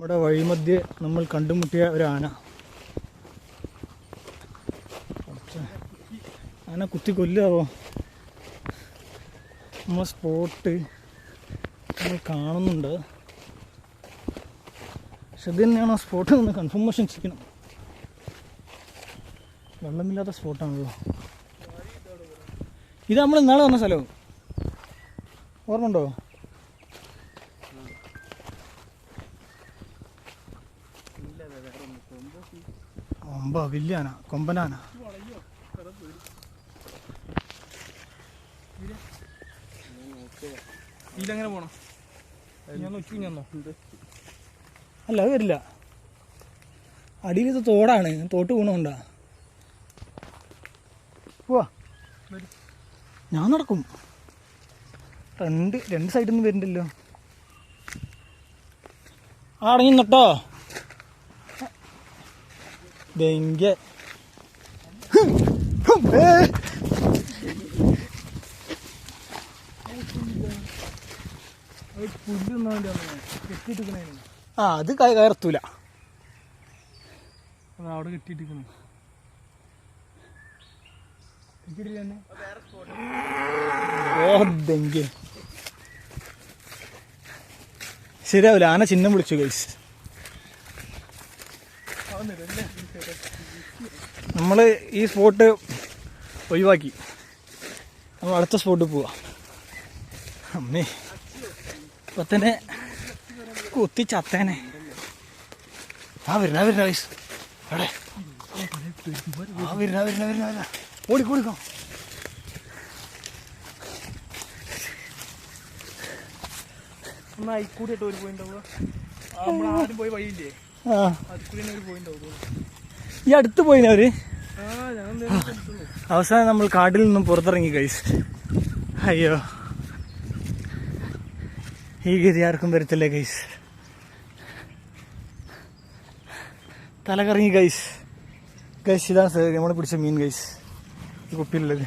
അവിടെ വഴിമധ്യേ നമ്മൾ കണ്ടുമുട്ടിയ ഒരു ആന. ആന കുത്തി കൊല്ലാവോ? നമ്മളെ സ്പോട്ട് നമ്മൾ കാണുന്നുണ്ട്. പക്ഷെ ഇത് തന്നെയാണോ സ്പോട്ട് എന്ന് കൺഫർമേഷൻ ചെയ്യണം. വെള്ളമില്ലാത്ത സ്പോട്ടാണല്ലോ ഇത്. നമ്മൾ ഇന്നാളെ വന്ന സ്ഥലവും ഓർമ്മ ഉണ്ടോ? വലിയാന, കൊമ്പനാന. ഇതിലെങ്ങനെ പോണം? അല്ല അത് വരില്ല. അടിയിൽ ഇത് തോടാണ്, തോട്ട് വീണുകൊണ്ടാ. പോവാ, ഞാൻ നടക്കും. രണ്ട് സൈഡിൽ നിന്ന് വരുന്നുണ്ടല്ലോ. അടങ്ങി നിട്ടോ. ഡെങ്കി അത് കയറത്തൂല. അവിടെ കെട്ടിട്ടിരിക്കുന്നു. ഡെങ്കി ശരിയാവില്ല. ആന ചിഹ്നം വിളിച്ചു ഗൈസ്. നമ്മൾ ഈ സ്പോട്ട് ഒഴിവാക്കി. നമ്മൾ അടുത്ത സ്പോട്ടിൽ പോവാ. അമ്മേ ഇപ്പം തന്നെ കുത്തി ചത്തേനെ. വരുന്ന ഗൈസ്. എവിടെ വരുന്ന ഓടിക്കോടിക്കോ. ഈ അടുത്ത് പോയിനവര്. അവസാനം നമ്മൾ കാട്ടിൽ നിന്നും പുറത്തിറങ്ങി ഗൈസ്. അയ്യോ, ഈ ഗതി ആർക്കും വരത്തില്ലേ ഗൈസ്. തലകറങ്ങി ഗൈസ്. ഇതാണ് നമ്മൾ പിടിച്ച മീൻ ഗൈസ്, ഈ കുപ്പിയിലുള്ളത്.